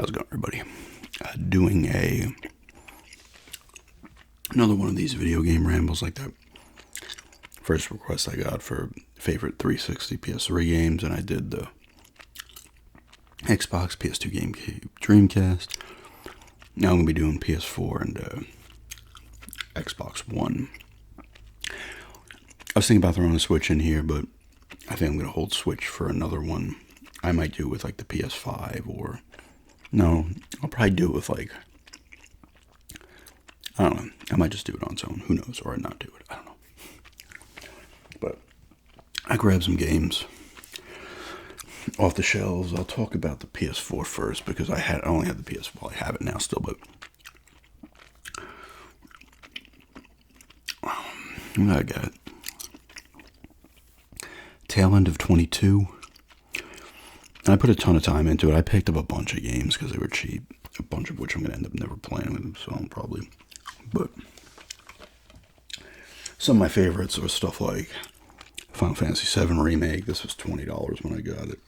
How's it going, everybody? Doing another one of these video game rambles like that first request I got for favorite 360 PS3 games, and I did the Xbox, PS2, GameCube, Dreamcast. Now I'm going to be doing PS4 and Xbox One. I was thinking about throwing a Switch in here, but I think I'm going to hold Switch for another one. I might do it with like the PS5 or... No, I'll probably do it with like... I don't know. I might just do it on its own. Who knows? Or not do it. I don't know. But I grabbed some games off the shelves. I'll talk about the PS4 first because I only had the PS4. Well, I have it now still, but... I got tail end of 22. And I put a ton of time into it. I picked up a bunch of games because they were cheap. A bunch of which I'm going to end up never playing with them, so I'm probably... But some of my favorites are stuff like Final Fantasy VII Remake. This was $20 when I got it.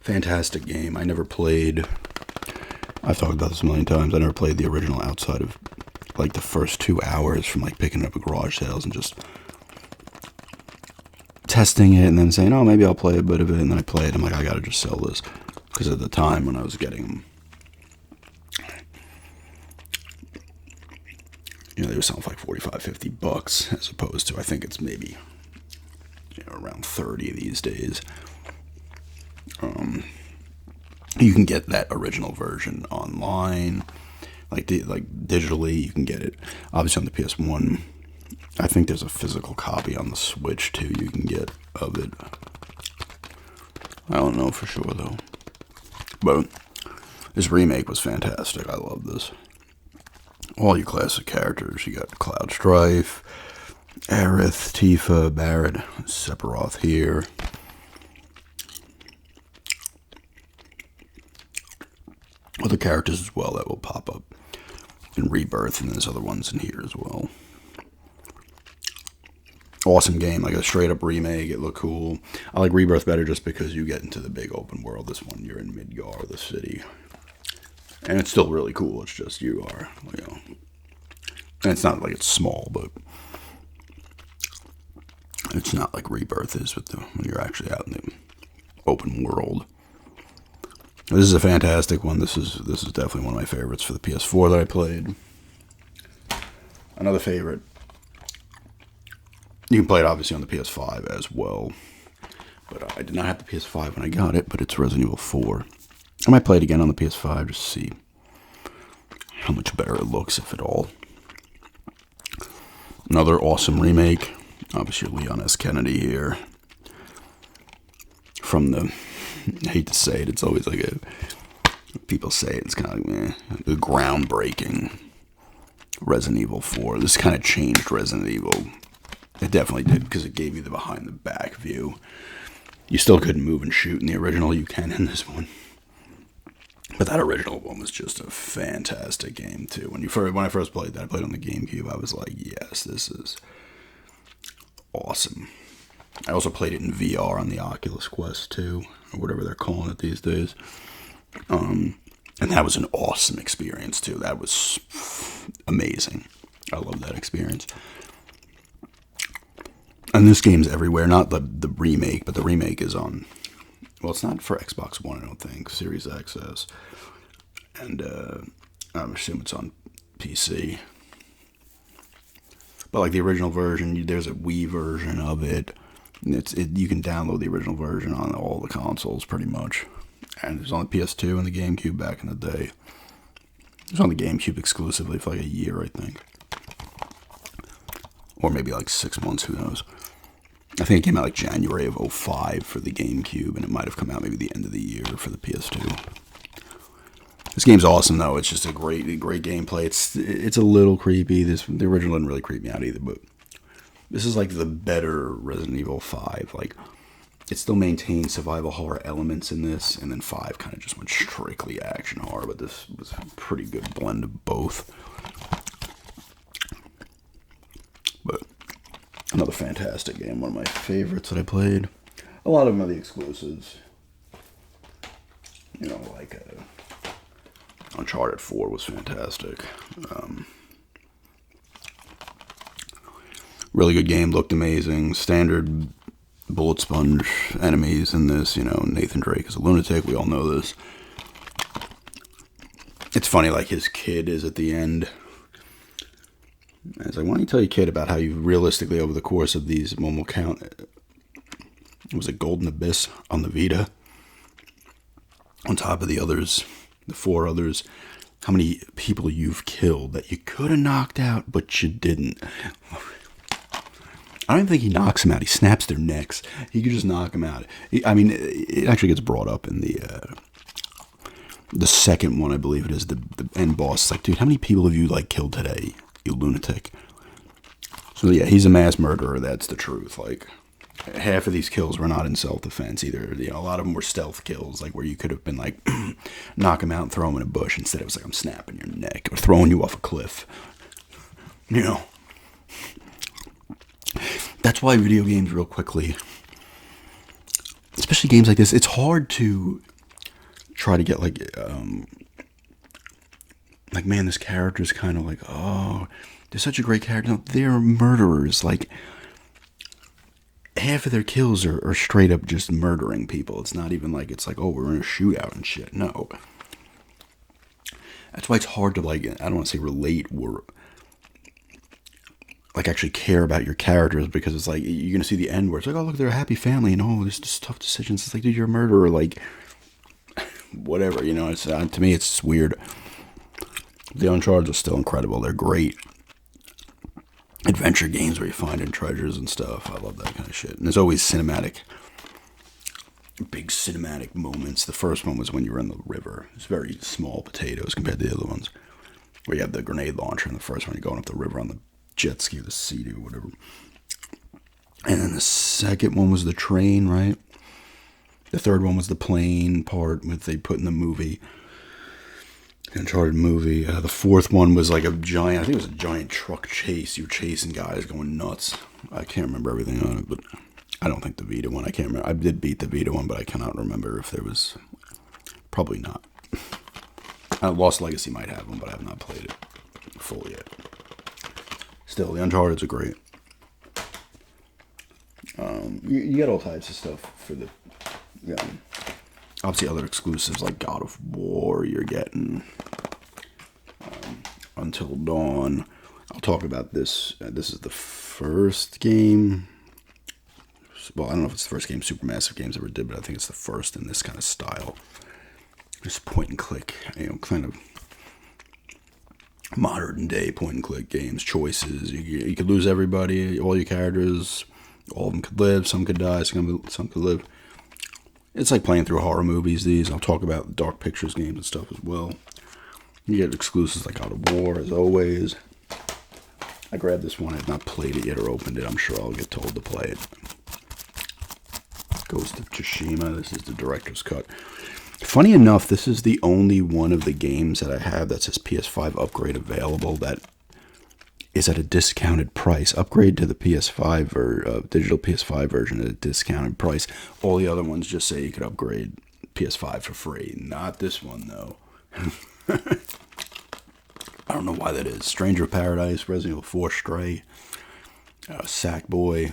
Fantastic game. I never played... I've talked about this a million times. I never played the original outside of like the first 2 hours from like picking it up at garage sales and just testing it and then saying, oh, maybe I'll play a bit of it. And then I play it. I'm like, I gotta just sell this. Because at the time when I was getting them, they were selling for like $45-50 as opposed to, I think it's maybe around 30 these days. You can get that original version online, like digitally. You can get it obviously on the PS1. I think there's a physical copy on the Switch too. You can get of it. I don't know for sure though. But this remake was fantastic. I love this. All your classic characters. You got Cloud Strife, Aerith, Tifa, Barret, Sephiroth here. Other characters as well that will pop up in Rebirth, and there's other ones in here as well. Awesome game, like a straight up remake. It looked cool. I like Rebirth better just because you get into the big open world. This one, you're in Midgar, the city, and it's still really cool. It's just you are, and it's not like it's small, but it's not like Rebirth is when you're actually out in the open world. This is a fantastic one. This is definitely one of my favorites for the PS4 that I played. Another favorite. You can play it obviously on the PS5 as well. But I did not have the PS5 when I got it, but it's Resident Evil 4. I might play it again on the PS5 just to see how much better it looks, if at all. Another awesome remake. Obviously Leon S. Kennedy here. From the... I hate to say it, it's always like people say it, it's kind of like, the groundbreaking Resident Evil 4. This kind of changed Resident Evil. It definitely did, because it gave you the behind the back view. You still couldn't move and shoot in the original, you can in this one. But that original one was just a fantastic game too. When I first played that, I played on the GameCube, I was like, yes, this is awesome. I also played it in VR on the Oculus Quest 2, or whatever they're calling it these days. And that was an awesome experience too. That was amazing. I love that experience. And this game's everywhere. Not the remake, but the remake is on... Well, it's not for Xbox One, I don't think. Series XS. And I assume it's on PC. But like the original version, there's a Wii version of it. You can download the original version on all the consoles, pretty much. And it was on the PS2 and the GameCube back in the day. It was on the GameCube exclusively for like a year, I think. Or maybe like 6 months, who knows. I think it came out like January of 2005 for the GameCube, and it might have come out maybe the end of the year for the PS2. This game's awesome, though. It's just a great gameplay. It's a little creepy. The original didn't really creep me out either, but... This is like the better Resident Evil 5. Like, it still maintains survival horror elements in this, and then 5 kind of just went strictly action horror, but this was a pretty good blend of both. But Another fantastic game. One of my favorites that I played. A lot of them are the exclusives. You know, like Uncharted 4 was fantastic. Really good game. Looked amazing. Standard bullet sponge enemies in this. You know, Nathan Drake is a lunatic. We all know this. It's funny, like his kid is at the end. It's like, why don't you tell your kid about how you realistically, over the course of these, one will count, was it Golden Abyss on the Vita? On top of the others, the 4 others, how many people you've killed that you could have knocked out, but you didn't. I don't think he knocks them out. He snaps their necks. He could just knock them out. I mean, it actually gets brought up in the second one, I believe it is, the end boss. It's like, dude, how many people have you, like, killed today, you lunatic? So, yeah, he's a mass murderer. That's the truth. Like, half of these kills were not in self-defense either. You know, a lot of them were stealth kills, like, where you could have been, like, knock him out and throw him in a bush. Instead, it was like, I'm snapping your neck or throwing you off a cliff. You know? That's why video games, real quickly, especially games like this, it's hard to try to get, like, man, this character is kind of like, oh, they're such a great character. No, they're murderers. Like, half of their kills are straight up just murdering people. It's not even like, it's like, oh, we're in a shootout and shit. No. That's why it's hard to, like, I don't want to say relate or, like, actually care about your characters, because it's like, you're going to see the end where it's like, oh, look, they're a happy family, and oh, there's just tough decisions. It's like, dude, you're a murderer. Like, whatever, you know, it's to me, it's weird. The Uncharted are still incredible. They're great adventure games where you find in treasures and stuff. I love that kind of shit. And there's always big cinematic moments. The first one was when you were in the river. It's very small potatoes compared to the other ones, where you have the grenade launcher in the first one. You're going up the river on the jet ski, the sea, or whatever. And then the second one was the train, right? The third one was the plane part, which they put in the movie, the Uncharted movie. The fourth one was like I think it was a giant truck chase. You were chasing guys going nuts. I can't remember everything on it, but I don't think the Vita one, I can't remember. I did beat the Vita one, but I cannot remember if there was, probably not. Lost Legacy might have one, but I have not played it fully yet. Still, the Uncharted's are great. You get all types of stuff for the, obviously other exclusives like God of War. You're getting Until Dawn. I'll talk about this. This is the first game. Well, I don't know if it's the first game Supermassive Games ever did, but I think it's the first in this kind of style. Just point and click, kind of modern day point and click games. Choices. You could lose everybody, all your characters. All of them could live. Some could die. Some could live. It's like playing through horror movies. These. I'll talk about Dark Pictures games and stuff as well. You get exclusives like God of War, as always. I grabbed this one. I have not played it yet or opened it. I'm sure I'll get told to play it. Ghost of Tsushima. This is the director's cut. Funny enough, this is the only one of the games that I have that says PS5 upgrade available that is at a discounted price. Upgrade to the PS5 or digital PS5 version at a discounted price. All the other ones just say you could upgrade PS5 for free. Not this one, though. I don't know why that is. Stranger of Paradise, Resident Evil 4 Stray, Sackboy.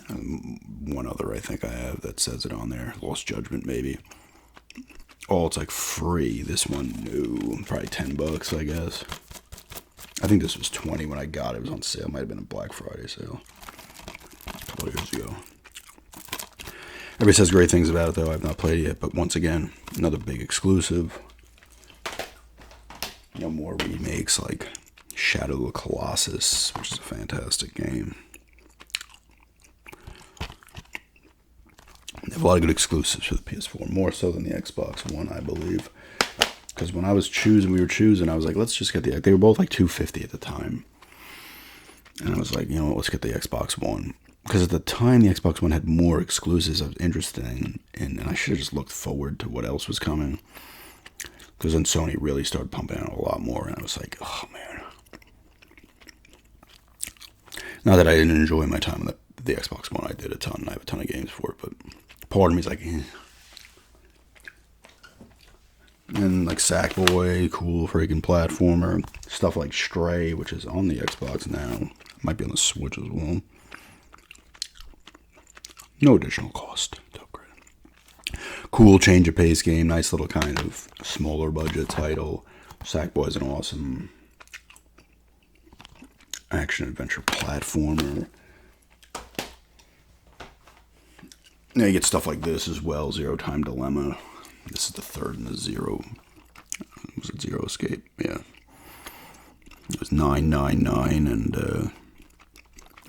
One other I think I have that says it on there. Lost Judgment, maybe. Oh, it's like free. This one, no. Probably $10, I guess. I think this was $20 when I got it. It was on sale. Might have been a Black Friday sale a couple of years ago. Everybody says great things about it, though. I've not played it yet. But once again, another big exclusive. More remakes like Shadow of the Colossus, which is a fantastic game. They have a lot of good exclusives for the PS4, more so than the Xbox One, I believe. Because when we were choosing, I was like, let's just get they were both like $250 at the time. And I was like, let's get the Xbox One. Because at the time, the Xbox One had more exclusives I was interested in, and I should have just looked forward to what else was coming. Because then Sony really started pumping out a lot more, and I was like, oh, man. Not that I didn't enjoy my time on the Xbox One. I did a ton. I have a ton of games for it, but part of me is like, eh. And like Sackboy, cool freaking platformer. Stuff like Stray, which is on the Xbox now. Might be on the Switch as well. No additional cost to upgrade. Cool change of pace game. Nice little kind of smaller budget title. Sackboy's an awesome action adventure platformer. Now you get stuff like this as well. Zero Time Dilemma. This is the third in the Zero. Was it Zero Escape? Yeah. It was 999 and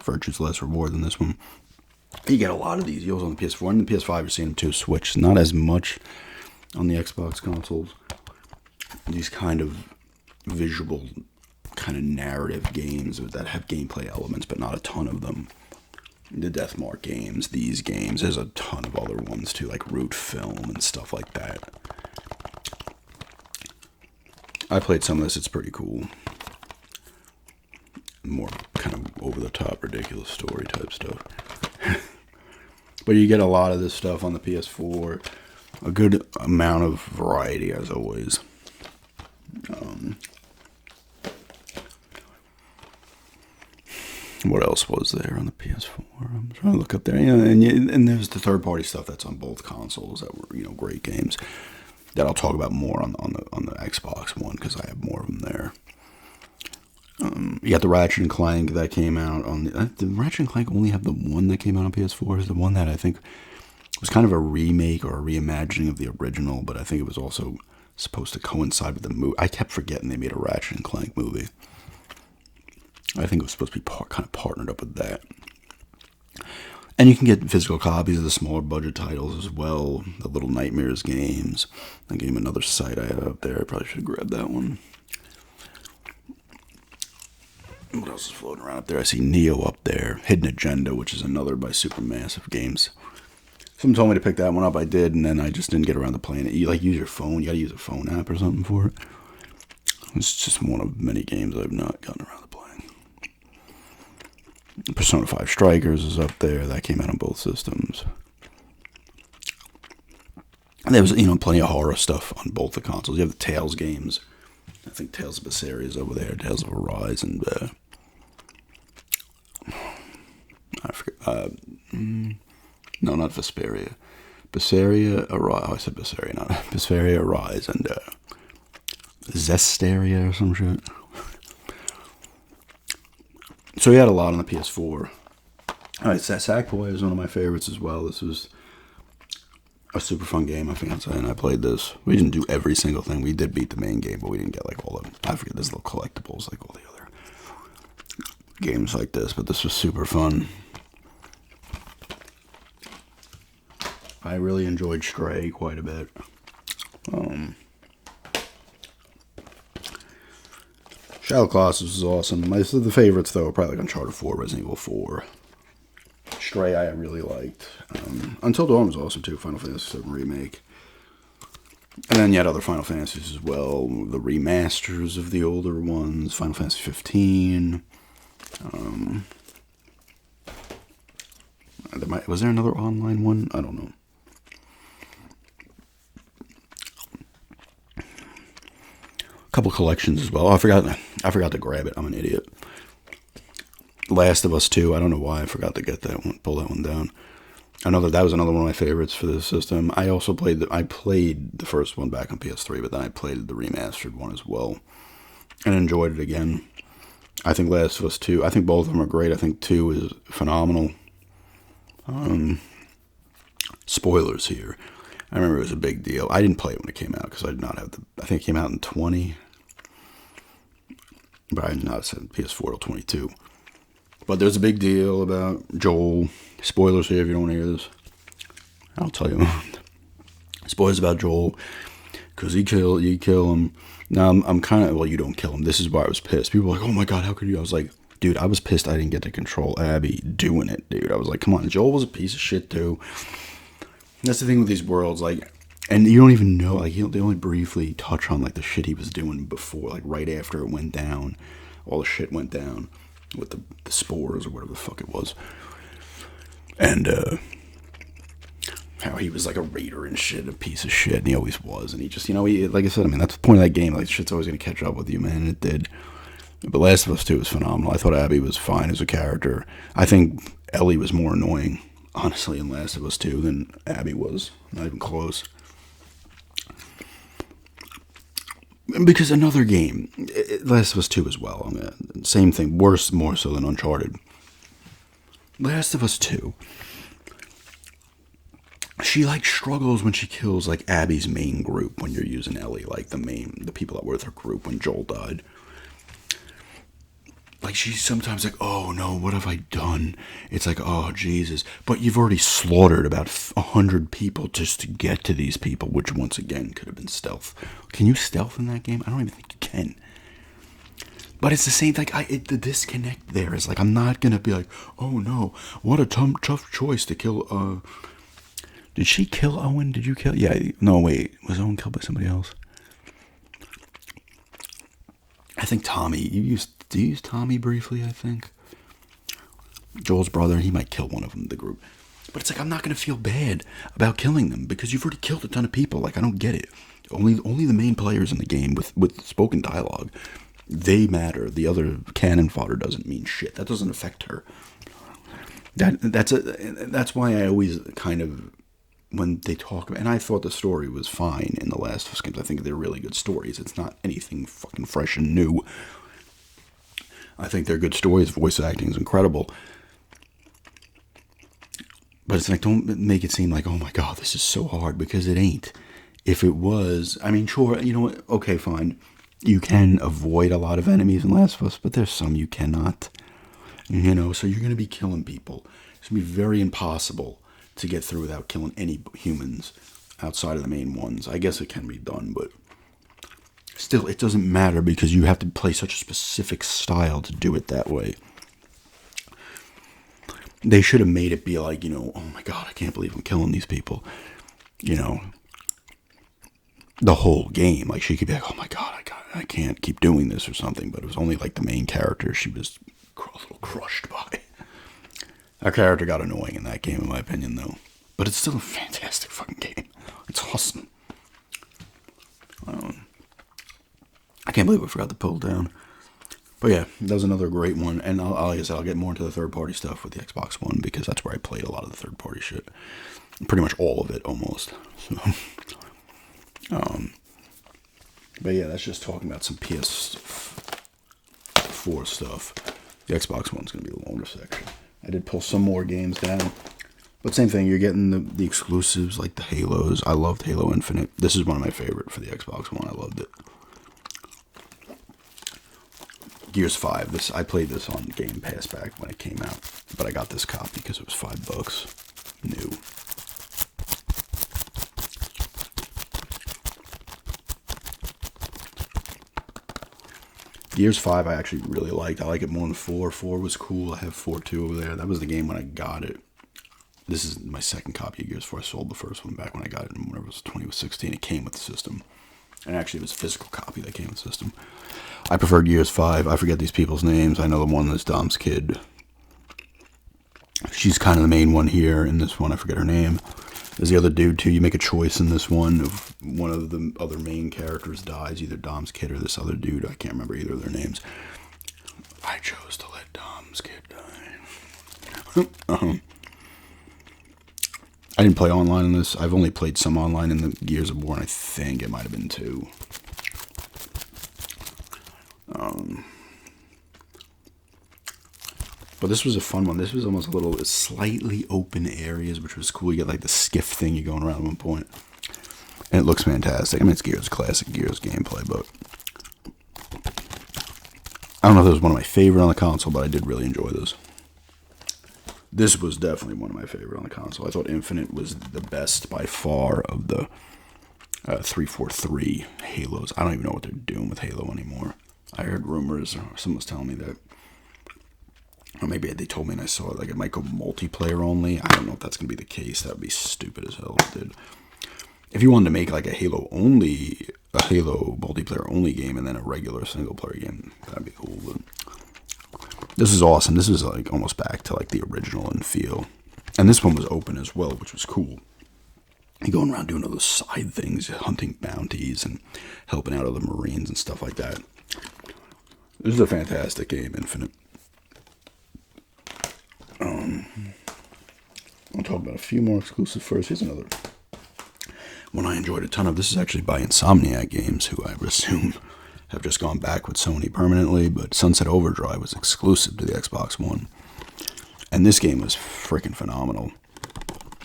Virtue's Last Reward than this one. You get a lot of these. You'll on the PS4 and the PS5. You're seeing them too. Switch, not as much on the Xbox consoles. These kind of visual, kind of narrative games that have gameplay elements, but not a ton of them. The Deathmark games, these games. There's a ton of other ones too, like Root Film and stuff like that. I played some of this. It's pretty cool. More kind of over-the-top, ridiculous story type stuff. But you get a lot of this stuff on the PS4. A good amount of variety, as always. What else was there on the PS4? I'm trying to look up there. And there's the third-party stuff that's on both consoles that were, great games. That I'll talk about more on the Xbox One because I have more of them there. You got the Ratchet and Clank that came out on the Ratchet and Clank only have the one that came out on PS4. Is the one that I think was kind of a remake or a reimagining of the original, but I think it was also supposed to coincide with the movie. I kept forgetting they made a Ratchet and Clank movie. I think it was supposed to be kind of partnered up with that. And you can get physical copies of the smaller budget titles as well. The Little Nightmares games. I gave him another site I have up there. I probably should have grabbed that one. What else is floating around up there? I see Neo up there. Hidden Agenda, which is another by Supermassive Games. Someone told me to pick that one up. I did, and then I just didn't get around to playing it. You use your phone. You got to use a phone app or something for it. It's just one of many games I've not gotten around to playing. Persona 5 Strikers is up there. That came out on both systems. And there was, plenty of horror stuff on both the consoles. You have the Tales games. I think Tales of Berseria is over there. Tales of Arise and I forget. No, not Vesperia. Berseria Arise. Oh, I said Berseria, not Vesperia Arise and Zesteria or some shit. So he had a lot on the PS4. Alright, Sackboy is one of my favorites as well. This was a super fun game, I think I'm saying. I played this. We didn't do every single thing. We did beat the main game, but we didn't get all of them. I forget, there's little collectibles like all the other games like this, but this was super fun. I really enjoyed Stray quite a bit. Shadow Colossus was awesome. The favorites, though, are probably like Uncharted 4, Resident Evil 4. Stray I really liked. Until Dawn was awesome, too. Final Fantasy VII Remake. And then you had other Final Fantasies as well. The remasters of the older ones. Final Fantasy 15. Was there another online one? I don't know. Couple collections as well. Oh, I forgot to grab it. I'm an idiot. Last of Us 2. I don't know why I forgot to get that one. Pull that one down. I know that was another one of my favorites for this system. I also played the first one back on PS3, but then I played the remastered one as well and enjoyed it again. I think Last of Us 2. I think both of them are great. I think 2 is phenomenal. Spoilers here. I remember it was a big deal. I didn't play it when it came out because I did not have I think it came out in 20. But I did not have PS4 till 22. But there's a big deal about Joel. Spoilers here if you don't want to hear this. I'll tell you. Spoilers about Joel. Because you kill him. Now, I'm kind of, you don't kill him. This is why I was pissed. People were like, oh my god, how could you? I was like, dude, I was pissed I didn't get to control Abby doing it, dude. I was like, come on. Joel was a piece of shit, too. That's the thing with these worlds, and you don't even know, they only briefly touch on, the shit he was doing before, right after it went down, all the shit went down. with the spores or whatever the fuck it was. And how he was like a raider and shit, a piece of shit, and he always was. And he just, like I said, I mean, that's the point of that game. Like, shit's always going to catch up with you, man, and it did. But Last of Us 2 was phenomenal. I thought Abby was fine as a character. I think Ellie was more annoying, honestly, in Last of Us 2 than Abby was. Not even close. Because another game, Last of Us 2 as well. I mean, same thing, worse, more so than Uncharted. Last of Us 2. She like struggles when she kills like Abby's main group when you're using Ellie, like the people that were with her group when Joel died. Like she's sometimes like, oh no, what have I done? It's like, oh Jesus, but you've already slaughtered about 100 people just to get to these people, which once again could have been stealth. Can you stealth in that game? I don't even think you can. But it's the same, like, the disconnect there is, like, I'm not gonna be like, oh no, what a tough choice to kill, did she kill Owen? Did you kill, yeah, no, wait, was Owen killed by somebody else? I think Tommy, do you use Tommy briefly, I think? Joel's brother, he might kill one of them in the group. But it's like, I'm not gonna feel bad about killing them, because you've already killed a ton of people, like, I don't get it. Only the main players in the game with spoken dialogue, they matter. The other cannon fodder doesn't mean shit. That doesn't affect her. That's why I always kind of, when they talk about, and I thought the story was fine in the Last of Us games. I think they're really good stories. It's not anything fucking fresh and new. I think they're good stories. Voice acting is incredible. But it's like, don't make it seem like, oh my God, this is so hard, because it ain't. If it was, I mean, sure, you know what? Okay, fine. You can avoid a lot of enemies in Last of Us, but there's some you cannot. So you're going to be killing people. It's going to be very impossible to get through without killing any humans outside of the main ones. I guess it can be done, but still, it doesn't matter because you have to play such a specific style to do it that way. They should have made it be like, oh my God, I can't believe I'm killing these people. The whole game. Like, she could be like, oh my God, I can't keep doing this or something. But it was only like the main character she was a little crushed by. Our character got annoying in that game, in my opinion, though. But it's still a fantastic fucking game. It's awesome. I can't believe I forgot to pull down. But yeah, that was another great one. And like I said, I'll get more into the third-party stuff with the Xbox One, because that's where I played a lot of the third-party shit. Pretty much all of it, almost. So... but yeah, that's just talking about some PS4 stuff. The Xbox One's going to be the longer section. I did pull some more games down. But same thing, you're getting the exclusives like the Halos. I loved Halo Infinite. This is one of my favorite for the Xbox One. I loved it. Gears 5. I played this on Game Pass back when it came out. But I got this copy because it was $5 new. Gears 5 I actually really liked. I like it more than 4. 4 was cool. I have 4 too over there. That was the game when I got it. This is my second copy of Gears 4. I sold the first one back when I got it in whenever it was 2016. It came with the system. And actually it was a physical copy that came with the system. I prefer Gears 5. I forget these people's names. I know the one that's Dom's kid. She's kind of the main one here. In this one, I forget her name. There's the other dude too. You make a choice in this one. If one of the other main characters dies, either Dom's kid or this other dude. I can't remember either of their names. I chose to let Dom's kid die. I didn't play online in this. I've only played some online in the Gears of War, and I think it might have been 2. But this was a fun one. This was almost a little slightly open areas, which was cool. You get like the skiff thing you're going around at one point. And it looks fantastic. I mean, it's Gears, classic Gears gameplay, but I don't know if it was one of my favorite on the console, but I did really enjoy this. This was definitely one of my favorite on the console. I thought Infinite was the best by far of the 343 Halos. I don't even know what they're doing with Halo anymore. I heard rumors, or someone was telling me that, or maybe they told me and I saw it, like it might go multiplayer only. I don't know if that's going to be the case. That would be stupid as hell if it did. If you wanted to make like a Halo multiplayer only game and then a regular single player game, that'd be cool. But This is awesome. This is like almost back to like the original in feel. And this one was open as well, which was cool. You're going around doing all those side things, hunting bounties and helping out other Marines and stuff like that. This is a fantastic game, Infinite. I'll talk about a few more exclusives first. Here's another one I enjoyed a ton of. This is actually by Insomniac Games, who I assume have just gone back with Sony permanently, but Sunset Overdrive was exclusive to the Xbox One. And this game was freaking phenomenal.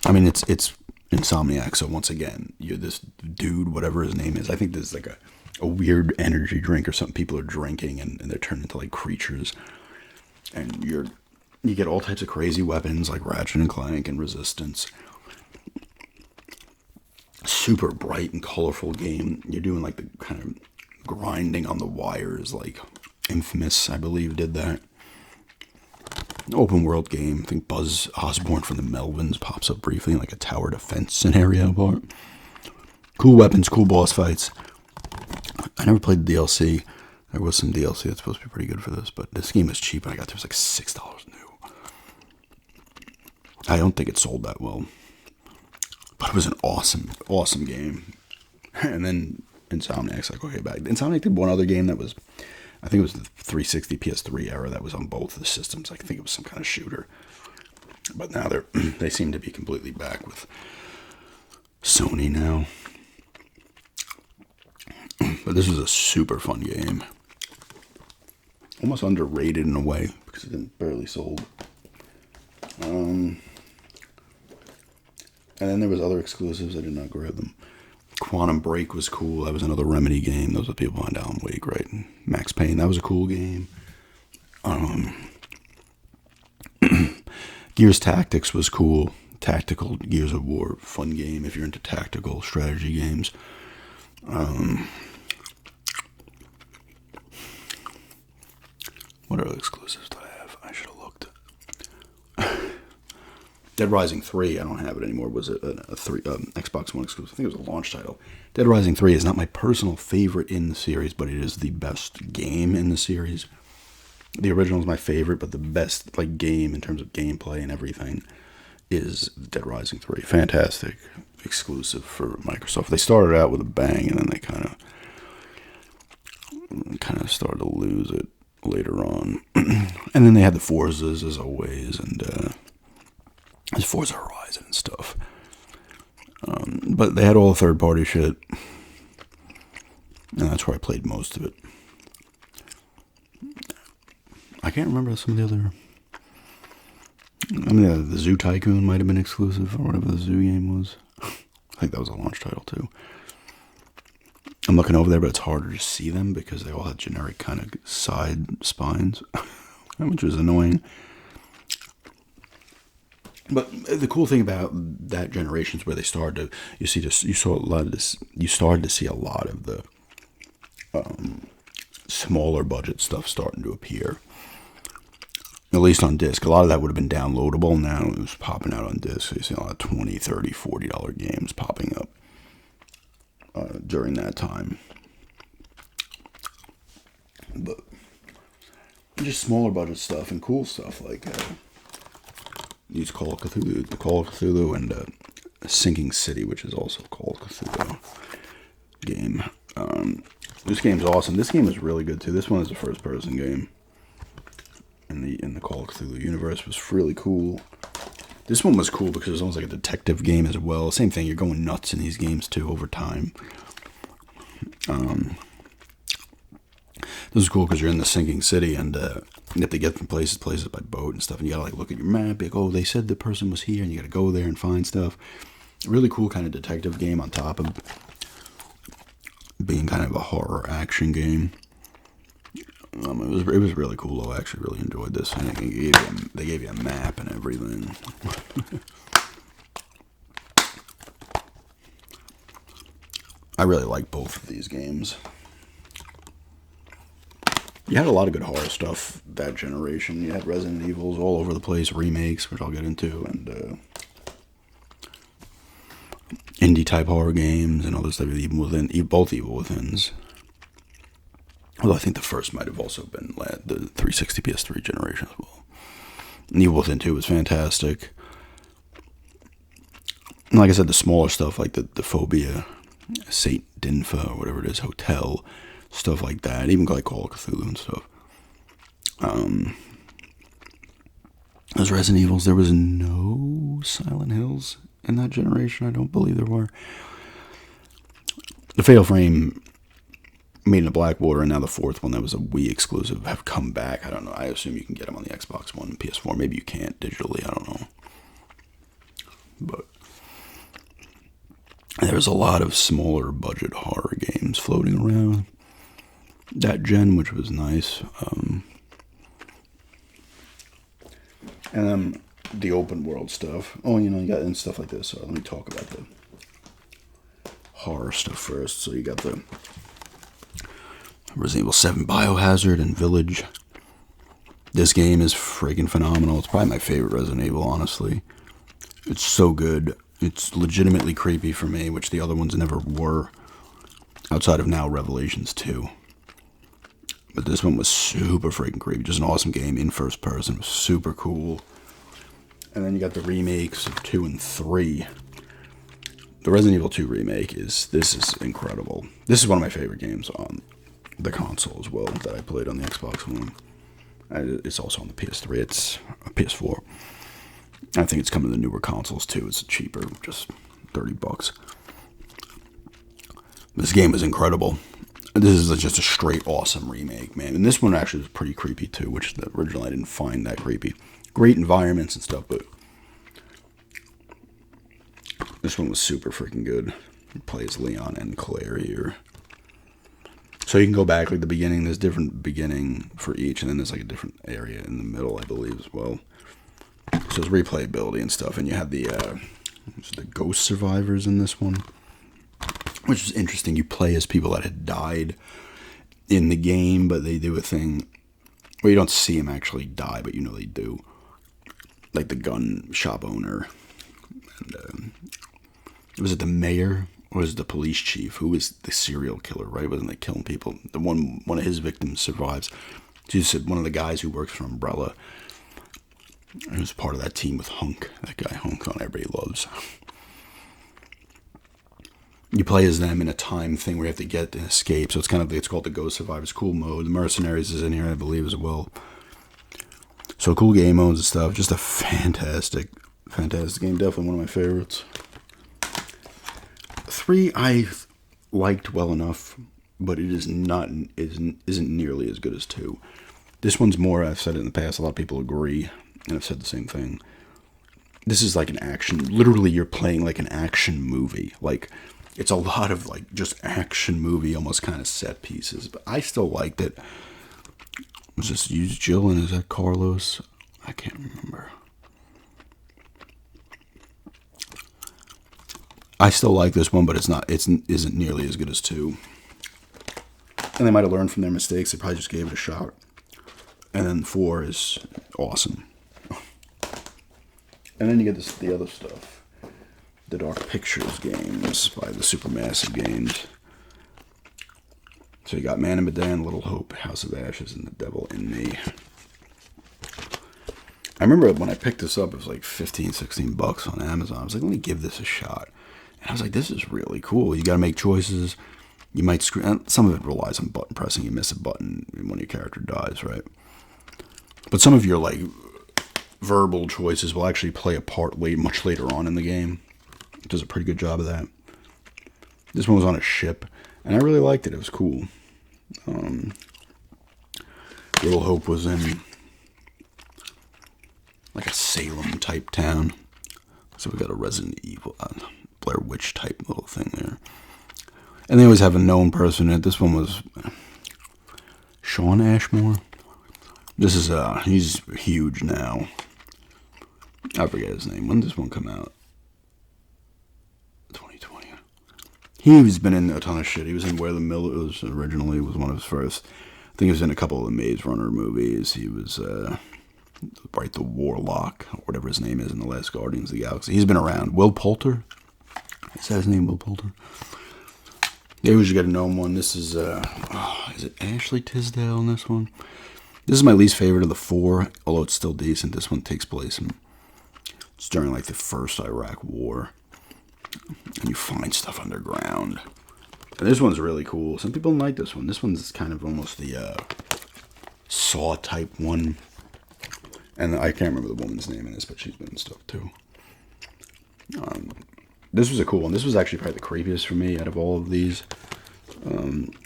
I mean, it's Insomniac, so once again, you're this dude, whatever his name is. I think there's like a weird energy drink or something people are drinking, and they're turned into like creatures. And you get all types of crazy weapons like Ratchet and Clank and Resistance. Super bright and colorful game. You're doing like the kind of grinding on the wires, like Infamous, I believe, did that. An open world game. I think Buzz Osborne from the Melvins pops up briefly in like a tower defense scenario part. Cool weapons, cool boss fights. I never played the DLC. There was some DLC that's supposed to be pretty good for this, but this game was cheap and I got it was like $6 new. I don't think it sold that well. But it was an awesome, awesome game. And then Insomniac's like, okay, back. Insomniac did one other game that was, I think it was the 360 PS3 era that was on both the systems. I think it was some kind of shooter. But now they seem to be completely back with Sony now. But this was a super fun game. Almost underrated in a way because it barely sold. And then there was other exclusives. I did not grab them. Quantum Break was cool. That was another Remedy game. Those are people behind Alan Wake, right? And Max Payne. That was a cool game. Gears Tactics was cool. Tactical Gears of War. Fun game if you're into tactical strategy games. What other exclusives do I have? I should have looked. Dead Rising 3, I don't have it anymore. Was it a Xbox One exclusive? I think it was a launch title. Dead Rising 3 is not my personal favorite in the series, but it is the best game in the series. The original is my favorite, but the best game in terms of gameplay and everything is Dead Rising 3. Fantastic exclusive for Microsoft. They started out with a bang, and then they kind of started to lose it later on. And then they had the Forzas, as always, and there's Forza Horizon and stuff. But they had all the third-party shit, and that's where I played most of it. I can't remember some of the other... I mean, the Zoo Tycoon might have been exclusive, or whatever the Zoo game was. I think that was a launch title, too. I'm looking over there, but it's harder to see them because they all had generic kind of side spines, which was annoying. But the cool thing about that generation is where they started to, you started to see a lot of the smaller budget stuff starting to appear. At least on disc. A lot of that would have been downloadable. Now it was popping out on disc. So you see a lot of $20, $30, $40 games popping up during that time. But just smaller budget stuff and cool stuff like use Call of Cthulhu, and Sinking City, which is also a Call of Cthulhu game. This game's awesome. This game is really good too. This one is a first-person game in the Call of Cthulhu universe. Was really cool. This one was cool because it was almost like a detective game as well. Same thing. You're going nuts in these games too over time. This is cool because you're in the sinking city and you have to get from places to places by boat and stuff. And you gotta look at your map. Like, oh, they said the person was here, and you gotta go there and find stuff. Really cool kind of detective game on top of being kind of a horror action game. It was really cool though. I actually really enjoyed this. And they gave you a map and everything. I really like both of these games. You had a lot of good horror stuff that generation. You had Resident Evils all over the place, remakes, which I'll get into, and indie type horror games and all this stuff. Both Evil Withins. Although I think the first might have also been the 360 PS3 generation as well. And Evil Within 2 was fantastic. And like I said, the smaller stuff like the Phobia, Saint Dinfa, or whatever it is, Hotel, stuff like that. Even like Call of Cthulhu and stuff. Those Resident Evils, there was no Silent Hills in that generation. I don't believe there were. The Fatal Frame, Made in the Blackwater, and now the fourth one that was a Wii exclusive have come back. I don't know. I assume you can get them on the Xbox One and PS4. Maybe you can't digitally. I don't know. But there's a lot of smaller budget horror games floating around that gen, which was nice. And then the open world stuff. Oh, you got and stuff like this. So let me talk about the horror stuff first. So you got the Resident Evil 7 Biohazard and Village. This game is friggin' phenomenal. It's probably my favorite Resident Evil, honestly. It's so good. It's legitimately creepy for me, which the other ones never were. Outside of now Revelations 2. But this one was super freaking creepy. Just an awesome game in first person. It was super cool. And then you got the remakes of 2 and 3. The Resident Evil 2 remake this is incredible. This is one of my favorite games on the console as well that I played on the Xbox One. It's also on the PS3. It's a PS4. I think it's coming to the newer consoles too. It's cheaper, just $30. This game is incredible. This is just a straight awesome remake, man. And this one actually was pretty creepy too, which the original I didn't find that creepy. Great environments and stuff, but this one was super freaking good. It plays Leon and Claire here. So you can go back like the beginning. There's different beginning for each, and then there's like a different area in the middle, I believe, as well. So there's replayability and stuff, and you have the ghost survivors in this one, which is interesting. You play as people that had died in the game, but they do a thing where you don't see them actually die, but they do. Like the gun shop owner, and was it the mayor or was it the police chief? Who was the serial killer? Right? Wasn't they killing people? The one of his victims survives. She said one of the guys who works for Umbrella. He was part of that team with Hunk. That guy Hunk on everybody loves. You play as them in a time thing where you have to get and escape. So it's called the Ghost Survivors. Cool mode. The Mercenaries is in here, I believe, as well. So cool game modes and stuff. Just a fantastic game. Definitely one of my favorites. 3 I liked well enough, but it isn't nearly as good as 2. This one's more, I've said it in the past, a lot of people agree, and I've said the same thing. This is like an action, literally you're playing like an action movie. Like, it's a lot of like just action movie, almost kind of set pieces, but I still liked it. Was this Jill and is that Carlos? I can't remember. I still like this one, but isn't nearly as good as 2. And they might have learned from their mistakes. They probably just gave it a shot. And then 4 is awesome. And then you get the other stuff. The Dark Pictures games by the Supermassive Games. So you got Man in Medan, Little Hope, House of Ashes, and The Devil in Me. I remember when I picked this up, it was like $15, $16 on Amazon. I was like, let me give this a shot. And I was like, this is really cool. You got to make choices. You might screw. Some of it relies on button pressing. You miss a button when your character dies, right? But some of your like verbal choices will actually play a part much later on in the game. It does a pretty good job of that. This one was on a ship, and I really liked it. It was cool. Little Hope was in like a Salem type town. So we got a Resident Evil, Blair Witch type little thing there. And they always have a known person in it. This one was Sean Ashmore. This is, he's huge now. I forget his name. When did this one come out? 2020. He's been in a ton of shit. He was in Where the Mill was originally, was one of his first. I think he was in a couple of the Maze Runner movies. He was, the Warlock, or whatever his name is in The Last Guardians of the Galaxy. He's been around. Will Poulter? Is that his name, Will Poulter? Yeah, we should get a gnome one. This is it Ashley Tisdale in this one? This is my least favorite of the four, although it's still decent. This one takes place it's during like the first Iraq War, and you find stuff underground. And this one's really cool. Some people like this one. This one's kind of almost the Saw type one. And I can't remember the woman's name in this, but she's been in stuff too. This was a cool one. This was actually probably the creepiest for me out of all of these.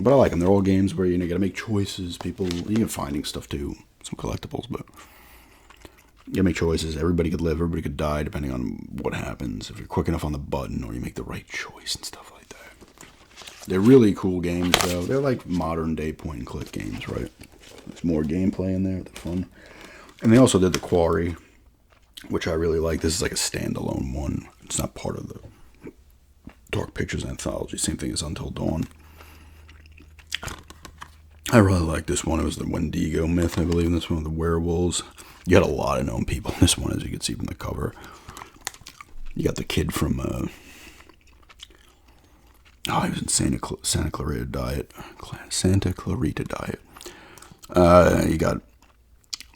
But I like them. They're all games where you got to make choices. You can finding stuff too, some collectibles, but you got to make choices. Everybody could live, everybody could die, depending on what happens. If you're quick enough on the button, or you make the right choice and stuff like that. They're really cool games, though. They're like modern day point and click games, right? There's more gameplay in there. They're fun. And they also did the Quarry, which I really like. This is like a standalone one. It's not part of the Dark Pictures anthology. Same thing as Until Dawn. I really like this one. It was the Wendigo myth, I believe, in this one, the werewolves. You got a lot of known people in this one, as you can see from the cover. You got the kid from, he was in Santa Clarita Diet. Santa Clarita Diet. You got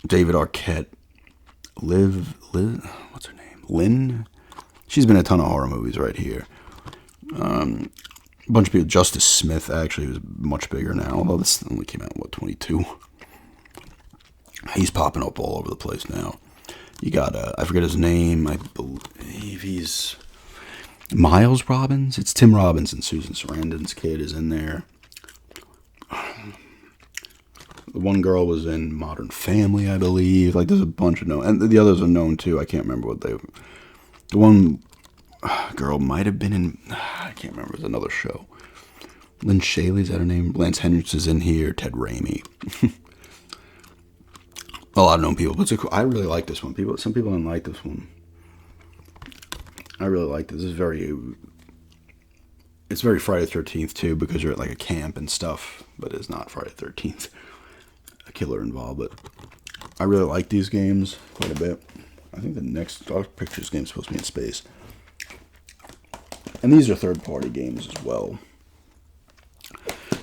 David Arquette. Liv, what's her name? Lynn? She's been in a ton of horror movies right here. A bunch of people. Justice Smith, actually, who's much bigger now, although this only came out in, 22? He's popping up all over the place now. You got, I forget his name, I believe he's Miles Robbins. It's Tim Robbins, and Susan Sarandon's kid is in there. The one girl was in Modern Family, I believe. Like, there's a bunch of known, and the others are known too. I can't remember what they. The one girl might have been in. I can't remember. It was another show. Lynn Shaley's that her name? Lance Hendricks is in here. Ted Raimi. A lot of known people, but I really like this one. Some people didn't like this one. I really like this. It's very Friday the 13th too, because you're at like a camp and stuff, but it's not Friday the 13th. A killer involved, but I really like these games quite a bit. I think the next Dark Pictures game is supposed to be in space. And these are third-party games as well.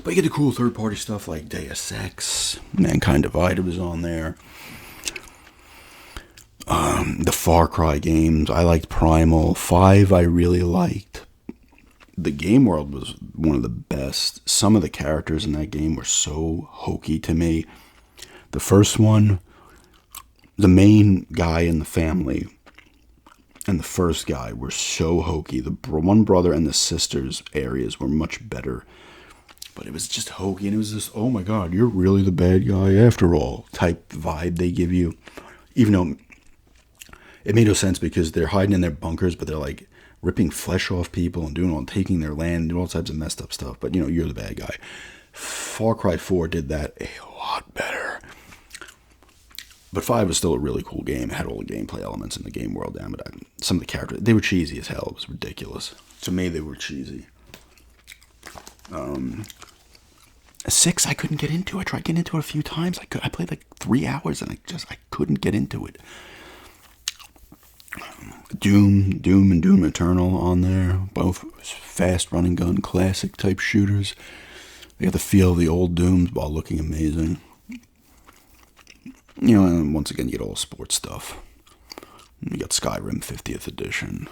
But you get the cool third-party stuff like Deus Ex, Mankind Divided was on there. The Far Cry games, I liked Primal. 5 I really liked. The game world was one of the best. Some of the characters in that game were so hokey to me. The first one, the main guy in the family and the first guy were so hokey. The one brother and the sister's areas were much better. But it was just hokey, and it was this, oh my god, you're really the bad guy after all type vibe they give you. Even though it made no sense, because they're hiding in their bunkers, but they're like ripping flesh off people and taking their land, doing all types of messed up stuff. But you're the bad guy. Far Cry 4 did that a lot better. But 5 was still a really cool game. It had all the gameplay elements in the game world. Damn it. Some of the characters, they were cheesy as hell. It was ridiculous. To me, they were cheesy. 6, I couldn't get into. I tried getting into it a few times. I played like 3 hours, and I couldn't get into it. Doom and Doom Eternal on there. Both fast running gun, classic type shooters. They got the feel of the old Dooms while looking amazing. And once again, you get all sports stuff. You got Skyrim 50th edition.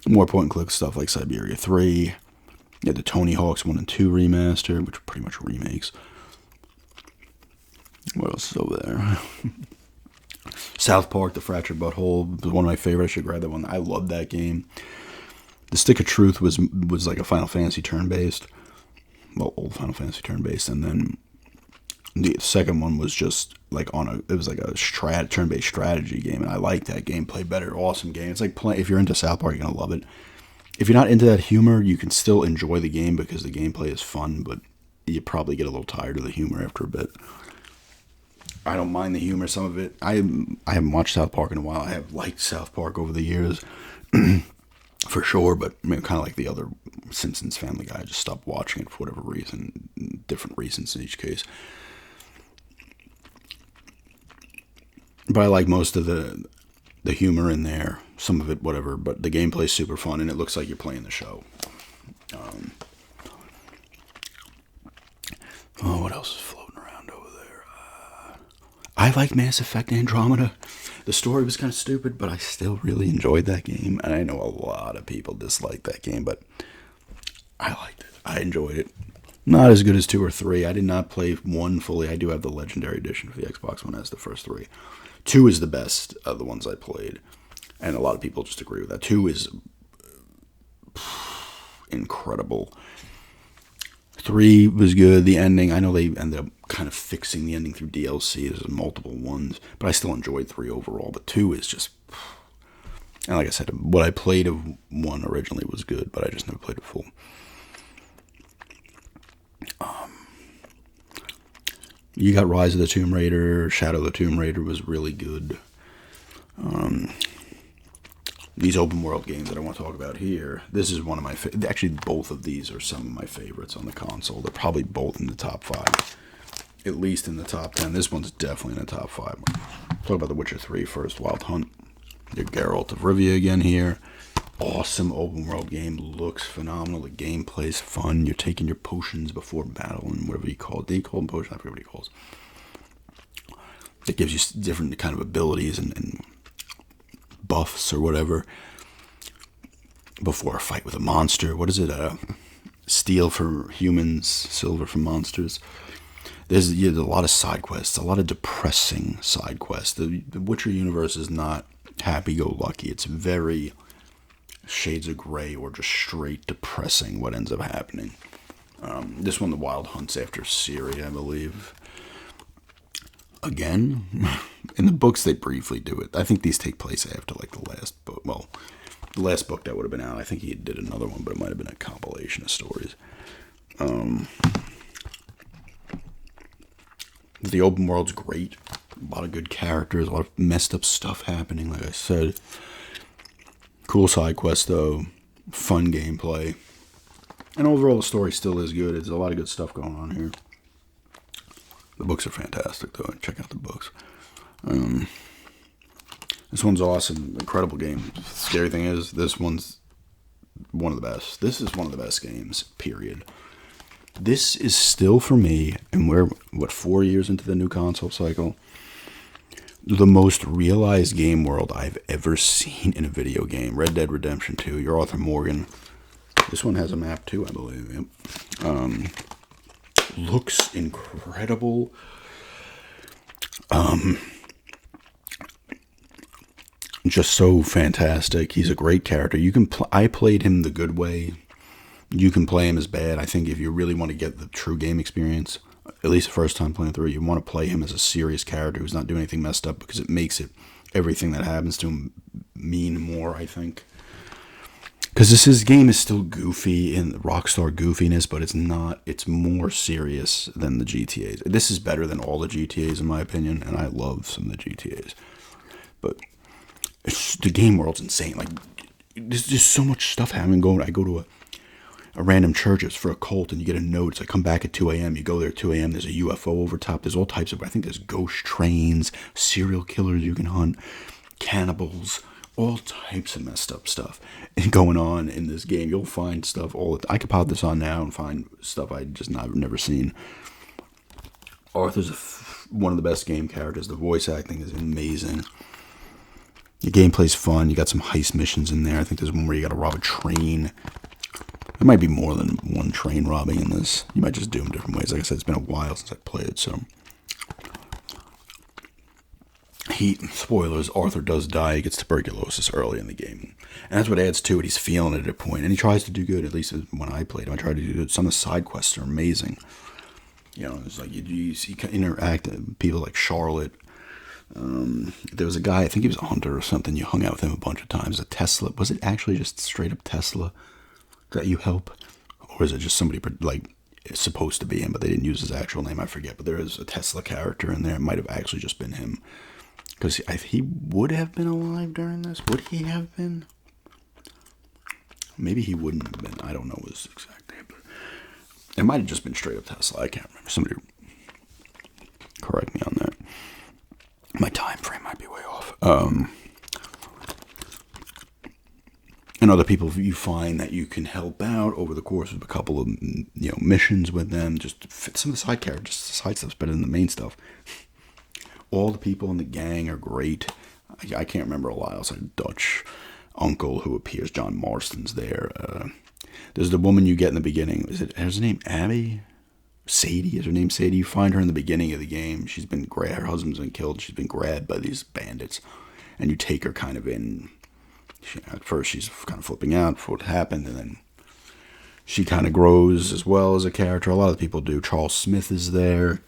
More point and click stuff like Siberia 3. You had the Tony Hawk's 1 and 2 remaster, which are pretty much remakes. What else is over there? South Park, The Fractured Butthole was one of my favorites. I should grab that one. I loved that game. The Stick of Truth was like a Final Fantasy turn-based. Well, old Final Fantasy turn-based. And then the second one was just like it was like a turn-based strategy game. And I liked that game. Played better. Awesome game. It's like if you're into South Park, you're going to love it. If you're not into that humor, you can still enjoy the game because the gameplay is fun, but you probably get a little tired of the humor after a bit. I don't mind the humor, some of it. I haven't watched South Park in a while. I have liked South Park over the years, for sure, but kind of like the other Simpsons, Family Guy, I just stopped watching it for whatever reason, different reasons in each case. But I like most of the humor in there, some of it, whatever, but the gameplay's super fun, and it looks like you're playing the show. Oh, what else is floating around over there? I like Mass Effect Andromeda. The story was kind of stupid, but I still really enjoyed that game. And I know a lot of people dislike that game, but I liked it. I enjoyed it. Not as good as 2 or 3. I did not play 1 fully. I do have the Legendary Edition for the Xbox One as the first 3. 2 is the best of the ones I played. And a lot of people just agree with that. 2 is incredible. 3 was good. The ending, I know they ended up kind of fixing the ending through DLC. There's multiple ones, but I still enjoyed 3 overall. But 2 is just, and like I said, what I played of 1 originally was good, but I just never played it full. You got Rise of the Tomb Raider. Shadow of the Tomb Raider was really good. These open world games that I want to talk about here, this is one of my actually both of these are some of my favorites on the console. They're probably both in the top 5, at least in the top 10. This one's definitely in the top 5. Talk about The Witcher 3 first. Wild Hunt. Your Geralt of Rivia again here. Awesome open world game. Looks phenomenal. The gameplay's fun. You're taking your potions before battle and whatever you call it. Do you call them potions? I forget what he calls. It gives you different kind of abilities and buffs or whatever before a fight with a monster. What is it? Steel for humans, silver for monsters. There's a lot of side quests, a lot of depressing side quests. The Witcher universe is not happy-go-lucky. It's very shades of gray or just straight depressing what ends up happening. This one, the Wild Hunt's after Ciri, I believe. Again, in the books they briefly do it. I think these take place after like the last book. Well, the last book that would have been out, I think he did another one, but it might have been a compilation of stories. The open world's great. A lot of good characters, a lot of messed up stuff happening, like I said. Cool side quest though, fun gameplay. And overall the story still is good. There's a lot of good stuff going on here. The books are fantastic though. Check out the books. This one's awesome. Incredible game. The scary thing is, this one's one of the best. This is one of the best games, period. This is still, for me, and we're, 4 years into the new console cycle, the most realized game world I've ever seen in a video game. Red Dead Redemption 2, you're Arthur Morgan. This one has a map too, I believe. Yep. Looks incredible. Just so fantastic. He's a great character. You can I played him the good way. You can play him as bad. I think if you really want to get the true game experience, at least the first time playing through, you want to play him as a serious character who's not doing anything messed up, because it makes everything that happens to him mean more, I think. Because this game is still goofy in Rockstar goofiness, but it's not. It's more serious than the GTAs. This is better than all the GTAs in my opinion, and I love some of the GTAs. But the game world's insane. Like, there's just so much stuff happening. I go to a random church. It's for a cult, and you get a note. It's like, come back at 2 a.m. You go there at 2 a.m. There's a UFO over top. There's all types of. I think there's ghost trains, serial killers you can hunt, cannibals. All types of messed up stuff going on in this game. You'll find stuff I could pop this on now and find stuff I've never seen. Arthur's one of the best game characters. The voice acting is amazing. The gameplay's fun. You got some heist missions in there. I think there's one where you got to rob a train. There might be more than one train robbing in this. You might just do them different ways. Like I said, it's been a while since I played, so... Spoilers, Arthur does die. He gets tuberculosis early in the game. And that's what adds to it. He's feeling it at a point. And he tries to do good, at least when I played him. I tried to do good. Some of the side quests are amazing. You know, it's like you interact with people like Charlotte. There was a guy, I think he was a hunter or something. You hung out with him a bunch of times. A Tesla. Was it actually just straight up Tesla that you help? Or is it just somebody like it's supposed to be him, but they didn't use his actual name? I forget. But there is a Tesla character in there. It might have actually just been him. Because he would have been alive during this. Would he have been? Maybe he wouldn't have been. I don't know his exact name. But it might have just been straight up Tesla. I can't remember. Somebody correct me on that. My time frame might be way off. and other people you find that you can help out over the course of a couple of missions with them. Just fit some of the side characters. The side stuff's better than the main stuff. All the people in the gang are great. I can't remember a lot. It's like a Dutch uncle who appears. John Marston's there. There's the woman you get in the beginning. Is her name Abby? Sadie? Is her name Sadie? You find her in the beginning of the game. She's been grabbed. Her husband's been killed. She's been grabbed by these bandits. And you take her kind of in. At first, she's kind of flipping out for what happened. And then she kind of grows as well as a character. A lot of people do. Charles Smith is there.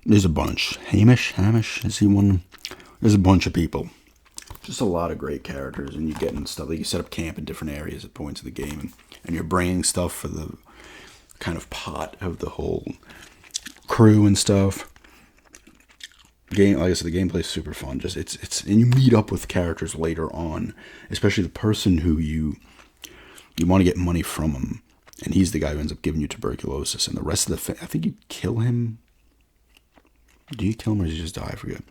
There's a bunch. Hamish, is he one? There's a bunch of people. Just a lot of great characters, and you get in stuff. Like you set up camp in different areas at points of the game, and you're bringing stuff for the kind of pot of the whole crew and stuff. Game, like I said, the gameplay's super fun. Just it's and you meet up with characters later on, especially the person who you want to get money from him, and he's the guy who ends up giving you tuberculosis, and the rest of the I think you kill him. Do you kill him or does he just die? I forget.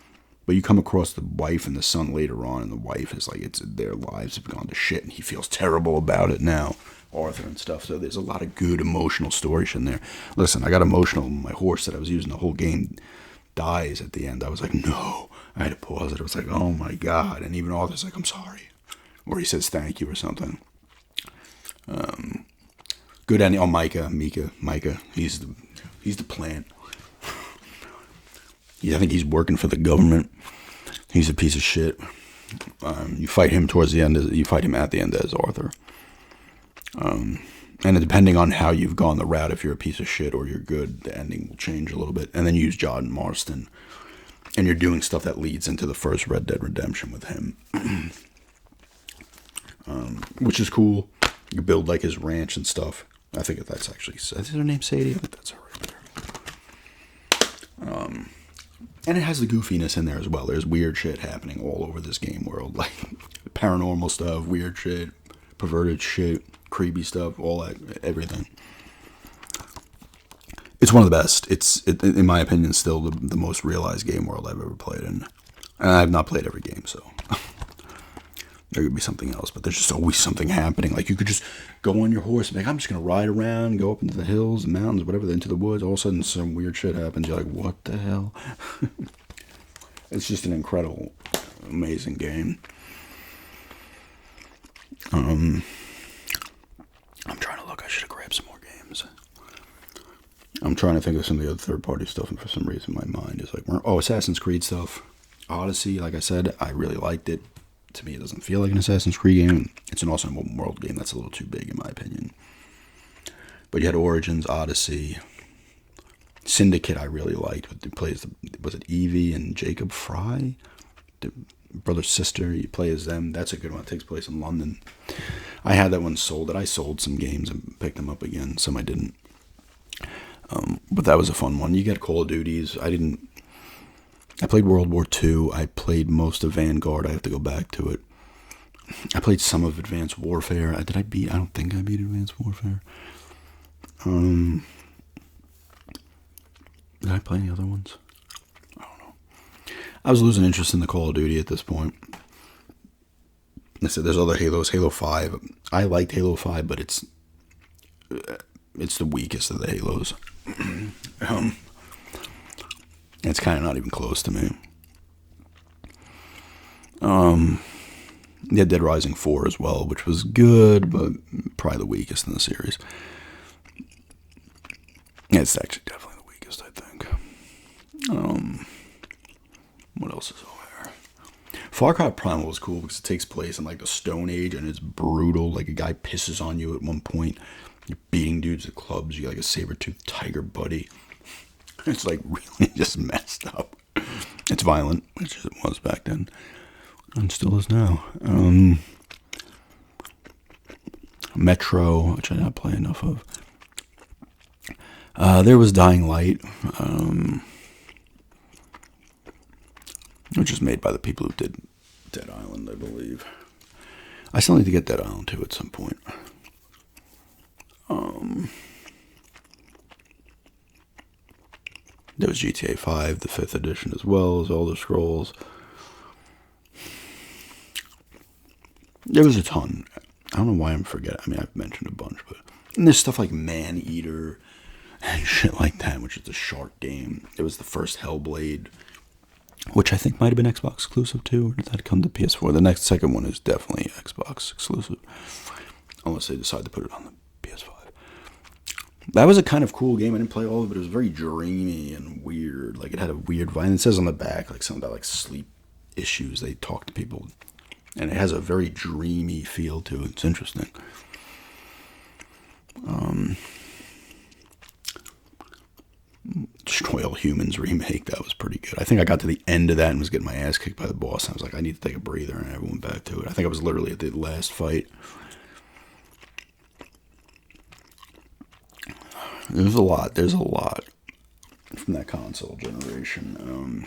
But you come across the wife and the son later on, and the wife is like, their lives have gone to shit, and he feels terrible about it now. Arthur and stuff. So there's a lot of good emotional stories in there. Listen, I got emotional. My horse that I was using the whole game dies at the end. I was like, no. I had to pause it. I was like, oh my God. And even Arthur's like, I'm sorry. Or he says thank you or something. Good ending. Oh, Micah. He's the plant. I think he's working for the government. He's a piece of shit. You fight him towards the end. You fight him at the end as Arthur. And depending on how you've gone the route, if you're a piece of shit or you're good, the ending will change a little bit. And then you use John Marston, and you're doing stuff that leads into the first Red Dead Redemption with him, which is cool. You build like his ranch and stuff. I think that's actually, is her name Sadie? I think that's her right there. And it has the goofiness in there as well. There's weird shit happening all over this game world. Like paranormal stuff, weird shit, perverted shit, creepy stuff, all that, everything. It's one of the best. It's in my opinion, still the most realized game world I've ever played in. And I've not played every game, so there could be something else. But there's just always something happening. Like you could just go on your horse and be like, I'm just going to ride around, go up into the hills, the mountains, whatever, into the woods. All of a sudden some weird shit happens. You're like, what the hell? It's just an incredible, amazing game. I'm trying to look. I should have grabbed some more games. I'm trying to think of some of the other third-party stuff, and for some reason my mind is like, Assassin's Creed stuff. Odyssey, like I said, I really liked it. To me, it doesn't feel like an Assassin's Creed game. It's an awesome open world game that's a little too big, in my opinion. But you had Origins, Odyssey, Syndicate. I really liked. Was it Evie and Jacob Fry, the brother sister? You play as them. That's a good one. It takes place in London. I had that one sold. I sold some games and picked them up again. Some I didn't. But that was a fun one. You get Call of Duties. I played World War II. I played most of Vanguard. I have to go back to it. I played some of Advanced Warfare. I don't think I beat Advanced Warfare. Did I play any other ones? I don't know. I was losing interest in the Call of Duty at this point. I said there's other Halos. Halo 5. I liked Halo 5, but it's the weakest of the Halos. It's kind of not even close to me. You had Dead Rising 4 as well, which was good, but probably the weakest in the series. It's actually definitely the weakest, I think. What else is over there? Far Cry Primal was cool because it takes place in like the Stone Age, and it's brutal. Like a guy pisses on you at one point. You're beating dudes at clubs. You got like a saber-toothed tiger buddy. It's like really just messed up. It's violent, which it was back then, and still is now. Metro, which I didn't play enough of. There was Dying Light, which is made by the people who did Dead Island, I believe. I still need to get Dead Island 2 at some point. There was GTA 5, the 5th edition, as well as Elder Scrolls. There was a ton. I don't know why I'm forgetting. I mean, I've mentioned a bunch, but and there's stuff like Man Eater and shit like that, which is a shark game. It was the first Hellblade, which I think might have been Xbox exclusive too, or did that come to PS4? The second one is definitely Xbox exclusive, unless they decide to put it on the PS5. That was a kind of cool game. I didn't play all of it, but it was very dreamy and weird. Like, it had a weird vibe. And it says on the back, like, something about, like, sleep issues. They talk to people. And it has a very dreamy feel to it. It's interesting. Destroy All Humans remake. That was pretty good. I think I got to the end of that and was getting my ass kicked by the boss. And I was like, I need to take a breather. And I went back to it. I think I was literally at the last fight. There's a lot from that console generation.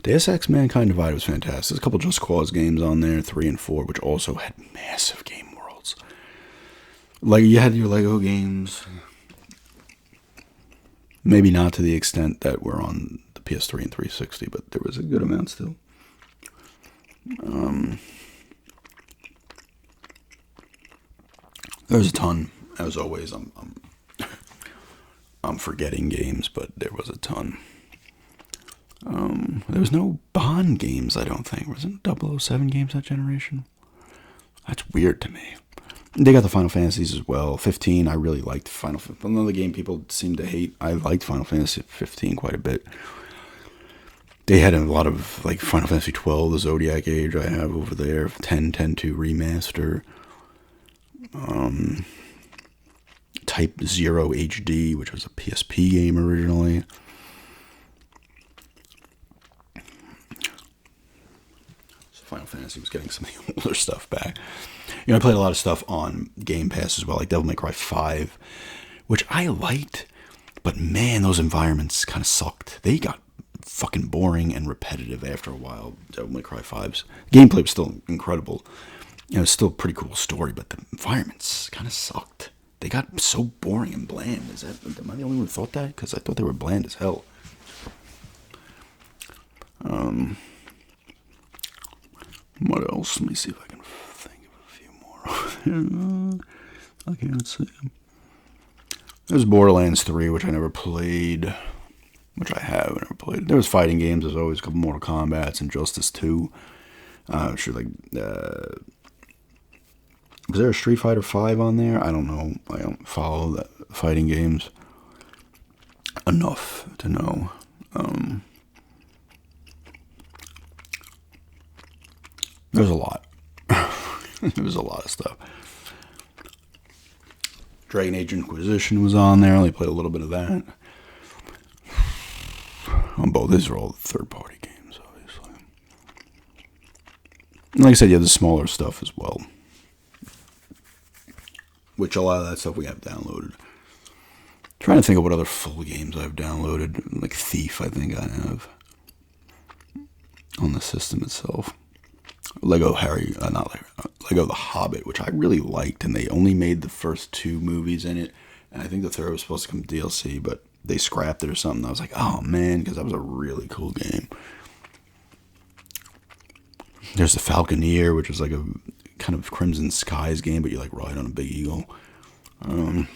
Deus Ex Mankind Divided was fantastic. There's a couple Just Cause games on there, 3 and 4, which also had massive game worlds. Like, you had your Lego games. Maybe not to the extent that were on the PS3 and 360, but there was a good amount still. There's a ton. As always, I'm forgetting games, but there was a ton. There was no Bond games, I don't think. Wasn't 007 games that generation? That's weird to me. They got the Final Fantasies as well. 15, I really liked Final Fantasy. Another game people seem to hate. I liked Final Fantasy 15 quite a bit. They had a lot of, like, Final Fantasy 12, the Zodiac Age I have over there. 10, 10-2 Remaster. Type 0 HD, which was a PSP game originally. So Final Fantasy was getting some of the older stuff back. You know, I played a lot of stuff on Game Pass as well, like Devil May Cry 5, which I liked, but man, those environments kind of sucked. They got fucking boring and repetitive after a while, Devil May Cry 5's. Gameplay was still incredible. You know, it's still a pretty cool story, but the environments kind of sucked. They got so boring and bland. Am I the only one who thought that? Because I thought they were bland as hell. What else? Let me see if I can think of a few more. I can't see them. There's Borderlands 3, which I never played. Which I have never played. There was fighting games. There's always a couple Mortal Kombats and Justice 2. Was there a Street Fighter 5 on there? I don't know. I don't follow the fighting games enough to know. There's a lot. There was a lot of stuff. Dragon Age Inquisition was on there. I only played a little bit of that. On both. These are all third-party games, obviously. And like I said, you have the smaller stuff as well. Which a lot of that stuff we have downloaded. Trying to think of what other full games I've downloaded. Like Thief, I think I have. On the system itself. Lego The Hobbit, which I really liked. And they only made the first 2 movies in it. And I think the third was supposed to come DLC, but they scrapped it or something. I was like, oh man, because that was a really cool game. There's the Falconeer, which was like a kind of Crimson Skies game, but you like ride on a big eagle. It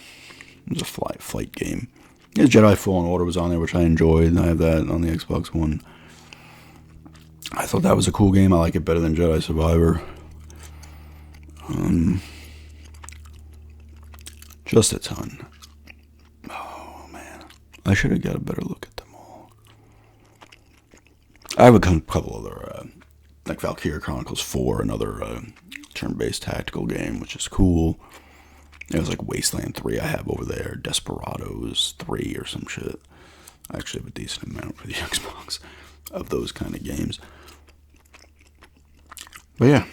was a flight game. There's Jedi Fallen Order was on there, which I enjoyed. I have that on the Xbox One. I thought that was a cool game. I like it better than Jedi Survivor. Just a ton. Oh man, I should have got a better look at them all. I have a couple other, like Valkyria Chronicles 4, another turn-based tactical game, which is cool. It was like Wasteland 3 I have over there, Desperados 3 or some shit. I actually have a decent amount for the Xbox of those kind of games. But yeah,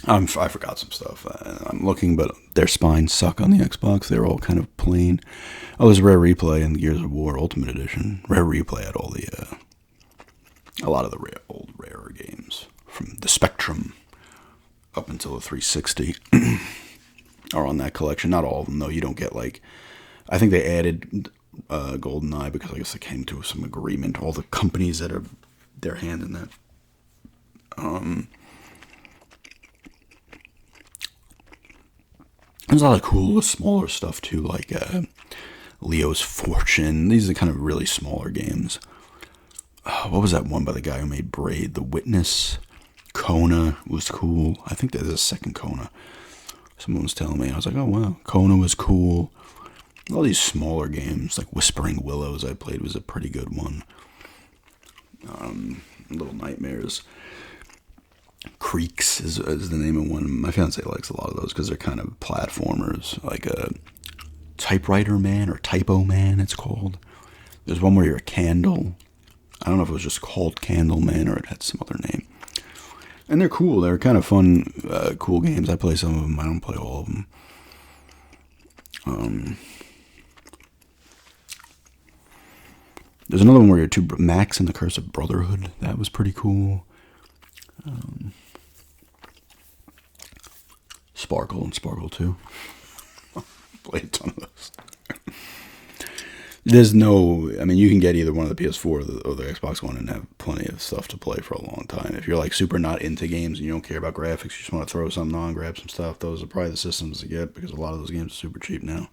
I forgot some stuff. I'm looking, but their spines suck on the Xbox. They're all kind of plain. Oh, there's Rare Replay and Gears of War Ultimate Edition. Rare Replay had all the, a lot of the old rarer games from the Spectrum up until the 360 are on that collection. Not all of them, though. You don't get, like, I think they added GoldenEye because I guess they came to some agreement. All the companies that are their hand in that. There's a lot of cool, smaller stuff too, like Leo's Fortune. These are kind of really smaller games. What was that one by the guy who made Braid? The Witness. Kona was cool. I think there's a second Kona. Someone was telling me. I was like, oh, wow. Kona was cool. All these smaller games, like Whispering Willows I played was a pretty good one. Little Nightmares. Creeks is the name of one. My fiance likes a lot of those because they're kind of platformers. Like a Typewriter Man or Typo Man, it's called. There's one where you're a candle. I don't know if it was just called Candle Man or it had some other name. And they're cool. They're kind of fun, cool games. I play some of them. I don't play all of them. There's another one where you're two Max and the Curse of Brotherhood. That was pretty cool. Sparkle and Sparkle 2. Played a ton of those. There's no, I mean, you can get either one of the PS4 or the Xbox One and have plenty of stuff to play for a long time. If you're like super not into games and you don't care about graphics, you just want to throw something on, grab some stuff, those are probably the systems to get because a lot of those games are super cheap now.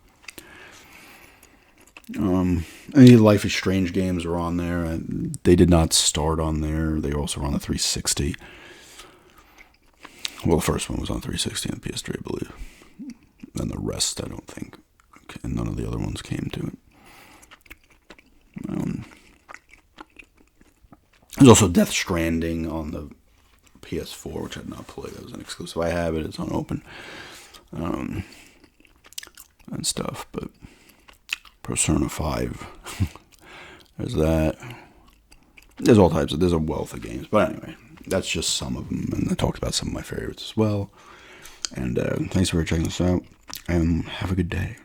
Any Life is Strange games are on there. They did not start on there. They also were on the 360. Well, the first one was on 360 and PS3, I believe. And the rest, I don't think. And none of the other ones came to it. There's also Death Stranding on the PS4, which I did not play. That was an exclusive. I have it. It's unopened. And stuff. But Persona 5. There's that. There's all types of... There's a wealth of games. But anyway, that's just some of them. And I talked about some of my favorites as well. And thanks for checking this out. And have a good day.